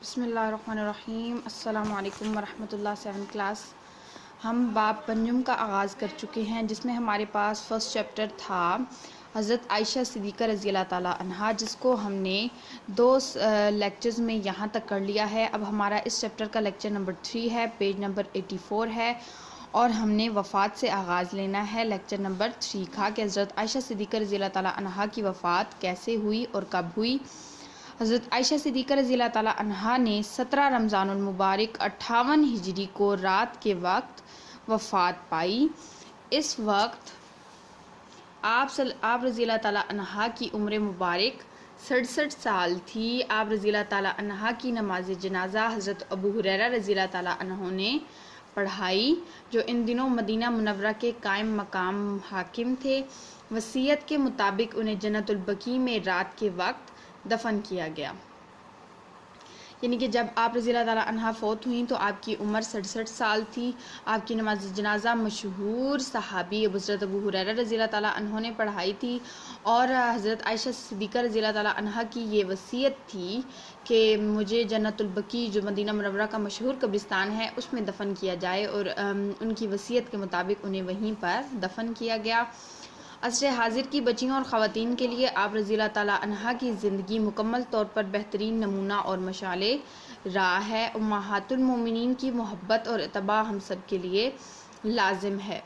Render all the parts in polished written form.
بسم اللہ الرحمن الرحیم۔ السلام علیکم ورحمۃ اللہ۔ 7 کلاس ہم باب پنجم کا آغاز کر چکے ہیں، جس میں ہمارے پاس فرسٹ چیپٹر تھا حضرت عائشہ صدیقہ رضی اللہ تعالی عنہا، جس کو ہم نے 2 لیکچرز میں یہاں تک کر لیا ہے۔ اب ہمارا اس چیپٹر کا لیکچر نمبر 3 ہے، پیج نمبر 84 ہے، اور ہم نے وفات سے آغاز لینا ہے لیکچر نمبر 3 کا، کہ حضرت عائشہ صدیقہ رضی اللہ تعالی عنہا کی وفات کیسے ہوئی اور کب ہوئی۔ حضرت عائشہ صدیقہ رضی اللہ تعالی عنہا نے 17 رمضان المبارک 58 ہجری کو رات کے وقت وفات پائی۔ اس وقت آپ رضی اللہ تعالی عنہا کی عمر مبارک 67 سال تھی۔ آپ رضی اللہ تعالی عنہا کی نماز جنازہ حضرت ابو ہریرہ رضی اللہ تعالی عنہ نے پڑھائی، جو ان دنوں مدینہ منورہ کے قائم مقام حاکم تھے۔ وصیت کے مطابق انہیں جنت البقیع میں رات کے وقت دفن کیا گیا، یعنی کہ جب آپ رضی اللہ تعالیٰ عنہ فوت ہوئیں تو آپ کی عمر 67 سال تھی۔ آپ کی نماز جنازہ مشہور صحابی حضرت ابو ہریرہ رضی اللہ تعالیٰ عنہ نے پڑھائی تھی، اور حضرت عائشہ صدیقہ رضی اللہ تعالیٰ عنہ کی یہ وصیت تھی کہ مجھے جنت البقیع، جو مدینہ منورہ کا مشہور قبرستان ہے، اس میں دفن کیا جائے، اور ان کی وصیت کے مطابق انہیں وہیں پر دفن کیا گیا۔ عصر حاضر کی بچیوں اور خواتین کے لیے آپ رضی اللہ تعالیٰ عنہا کی زندگی مکمل طور پر بہترین نمونہ اور مشعل راہ ہے۔ امہات المومنین کی محبت اور اتباع ہم سب کے لیے لازم ہے۔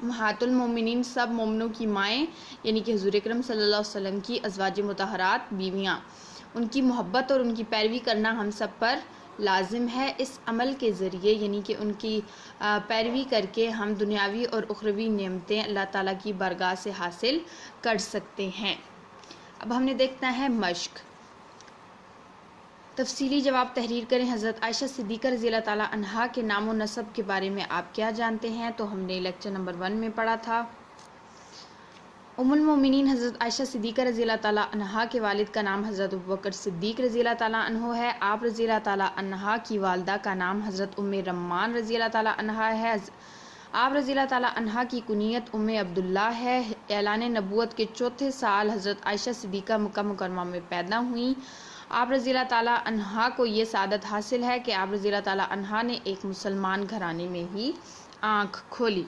امہات المومنین سب مومنوں کی مائیں، یعنی کہ حضور اکرم صلی اللہ علیہ وسلم کی ازواج مطہرات بیویاں، ان کی محبت اور ان کی پیروی کرنا ہم سب پر لازم ہے۔ اس عمل کے ذریعے، یعنی کہ ان کی پیروی کر کے، ہم دنیاوی اور اخروی نعمتیں اللہ تعالیٰ کی بارگاہ سے حاصل کر سکتے ہیں۔ اب ہم نے دیکھنا ہے مشق۔ تفصیلی جواب تحریر کریں۔ حضرت عائشہ صدیقہ رضی اللہ تعالیٰ عنہا کے نام و نسب کے بارے میں آپ کیا جانتے ہیں؟ تو ہم نے لیکچر نمبر 1 میں پڑھا تھا۔ ام المومنین حضرت عائشہ صدیقہ رضی اللہ تعالیٰ عنہا کے والد کا نام حضرت ابوبکر صدیق رضی اللہ تعالیٰ عنہ ہے۔ آپ رضی اللہ تعالیٰ عنہا کی والدہ کا نام حضرت ام رمان رضی اللہ تعالیٰ عنہا ہے۔ آپ رضی اللہ تعالیٰ عنہا کی کنیت ام عبداللہ ہے۔ اعلان نبوت کے 4تھے سال حضرت عائشہ صدیقہ مکہ مکرمہ میں پیدا ہوئیں۔ آپ رضی اللہ تعالیٰ عنہا کو یہ سعادت حاصل ہے کہ آپ رضی اللہ تعالیٰ عنہا نے ایک مسلمان گھرانے میں ہی آنکھ کھولی۔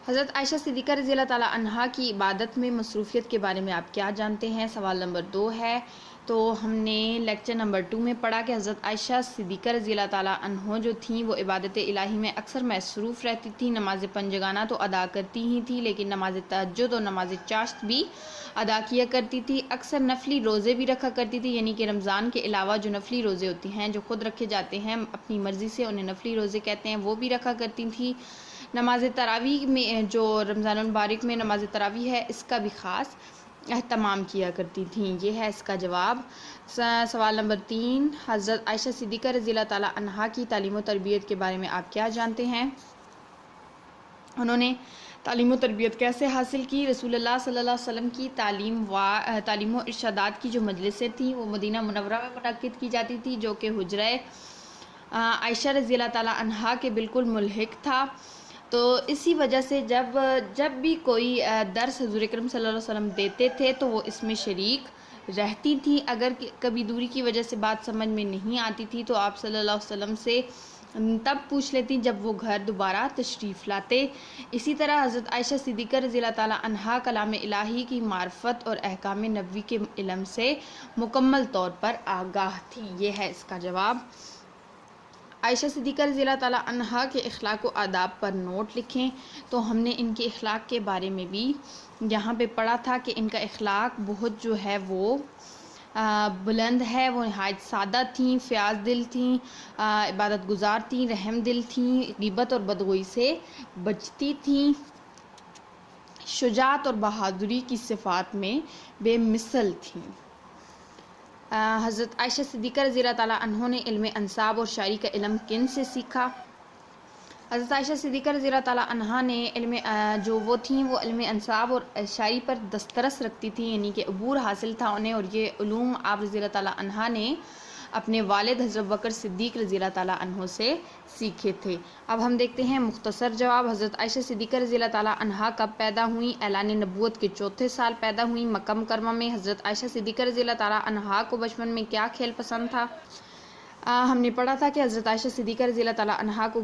حضرت عائشہ صدیقہ رضی اللہ تعالیٰ عنہا کی عبادت میں مصروفیت کے بارے میں آپ کیا جانتے ہیں؟ سوال نمبر 2 ہے۔ تو ہم نے لیکچر نمبر 2 میں پڑھا کہ حضرت عائشہ صدیقہ رضی اللہ تعالیٰ عنہ جو تھیں وہ عبادت الہی میں اکثر مصروف رہتی تھیں۔ نماز پنجگانہ تو ادا کرتی ہی تھی، لیکن نماز تہجد اور نماز چاشت بھی ادا کیا کرتی تھی۔ اکثر نفلی روزے بھی رکھا کرتی تھی، یعنی کہ رمضان کے علاوہ جو نفلی روزے ہوتے ہیں، جو خود رکھے جاتے ہیں اپنی مرضی سے، انہیں نفلی روزے کہتے ہیں، وہ بھی رکھا کرتی تھی۔ نماز تراویح میں، جو رمضان المبارک میں نماز تراویح ہے، اس کا بھی خاص اہتمام کیا کرتی تھیں۔ یہ ہے اس کا جواب۔ سوال نمبر 3، حضرت عائشہ صدیقہ رضی اللہ تعالیٰ عنہا کی تعلیم و تربیت کے بارے میں آپ کیا جانتے ہیں؟ انہوں نے تعلیم و تربیت کیسے حاصل کی؟ رسول اللہ صلی اللہ علیہ وسلم کی تعلیم و ارشادات کی جو مجلسیں تھیں، وہ مدینہ منورہ میں منعقد کی جاتی تھی، جو کہ حجرہ عائشہ رضی اللہ تعالیٰ عنہا کے بالکل ملحق تھا۔ تو اسی وجہ سے جب بھی کوئی درس حضور اکرم صلی اللہ علیہ وسلم دیتے تھے تو وہ اس میں شریک رہتی تھیں۔ اگر کبھی دوری کی وجہ سے بات سمجھ میں نہیں آتی تھی تو آپ صلی اللہ علیہ وسلم سے تب پوچھ لیتی جب وہ گھر دوبارہ تشریف لاتے۔ اسی طرح حضرت عائشہ صدیقہ رضی اللہ تعالیٰ عنہا کلام الہی کی معرفت اور احکام نبوی کے علم سے مکمل طور پر آگاہ تھی۔ یہ ہے اس کا جواب۔ عائشہ صدیقہ رضی اللہ تعالیٰ عنہا کے اخلاق و آداب پر نوٹ لکھیں۔ تو ہم نے ان کے اخلاق کے بارے میں بھی یہاں پہ پڑھا تھا کہ ان کا اخلاق بہت جو ہے وہ بلند ہے۔ وہ نہایت سادہ تھیں، فیاض دل تھیں، عبادت گزار تھیں، رحم دل تھیں، غیبت اور بدگوئی سے بچتی تھیں، شجاعت اور بہادری کی صفات میں بے مثل تھیں۔ حضرت عائشہ صدیقہ رضی اللہ تعالیٰ عنہ نے علم انساب اور شاعری کا علم کن سے سیکھا؟ حضرت عائشہ صدیقہ رضی اللہ تعالیٰ عنہ نے وہ علم انساب اور شاعری پر دسترس رکھتی تھیں، یعنی کہ عبور حاصل تھا انہیں، اور یہ علوم آپ رضی اللہ تعالیٰ عنہ نے اپنے والد حضرت بکر صدیق رضی اللہ تعالیٰ عنہ سے سیکھے تھے۔ اب ہم دیکھتے ہیں مختصر جواب۔ حضرت عائشہ صدیقہ رضی اللہ تعالیٰ عنہا کب پیدا ہوئیں؟ اعلان نبوت کے چوتھے سال پیدا ہوئیں، مکہ مکرمہ میں۔ حضرت عائشہ صدیقہ رضی اللہ تعالیٰ عنہا کو بچپن میں کیا کھیل پسند تھا؟ ہم نے پڑھا تھا کہ حضرت عائشہ صدیقہ رضی اللہ تعالیٰ عنہا کو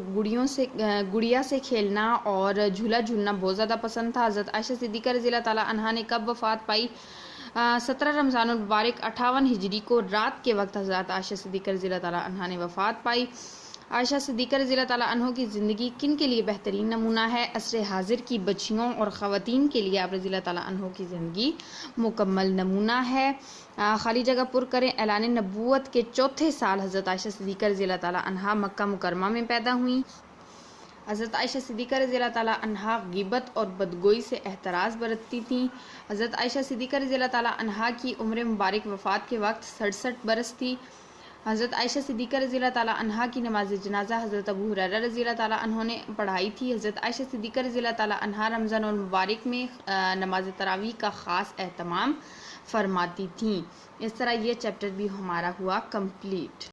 گڑیا سے کھیلنا اور جھولا جھولنا بہت زیادہ پسند تھا۔ حضرت عائشہ صدیقہ رضی اللہ تعالیٰ عنہا نے کب وفات پائی؟ 17 رمضان المبارک 58 ہجری کو رات کے وقت حضرت عائشہ صدیقہ رضی اللہ تعالیٰ عنہا نے وفات پائی۔ عائشہ صدیقہ رضی اللہ تعالیٰ عنہ کی زندگی کن کے لیے بہترین نمونہ ہے؟ عصر حاضر کی بچیوں اور خواتین کے لیے آپ رضی اللہ تعالیٰ عنہ کی زندگی مکمل نمونہ ہے۔ خالی جگہ پر کریں۔ اعلان نبوت کے چوتھے سال حضرت عائشہ صدیقہ رضی اللہ تعالیٰ عنہا مکہ مکرمہ میں پیدا ہوئیں۔ حضرت عائشہ صدیقہ رضی اللہ تعالیٰ عنہا غیبت اور بدگوئی سے احتراز برتتی تھیں۔ حضرت عائشہ صدیقہ رضی اللہ تعالیٰ عنہا کی عمر مبارک وفات کے وقت 67 برس تھی۔ حضرت عائشہ صدیقہ رضی اللہ تعالیٰ عنہا کی نماز جنازہ حضرت ابو ہریرہ رضی اللہ تعالیٰ عنہ نے پڑھائی تھی۔ حضرت عائشہ صدیقہ رضی اللہ تعالیٰ عنہا رمضان المبارک میں نماز تراویح کا خاص اہتمام فرماتی تھیں۔ اس طرح یہ چیپٹر بھی ہمارا ہوا کمپلیٹ۔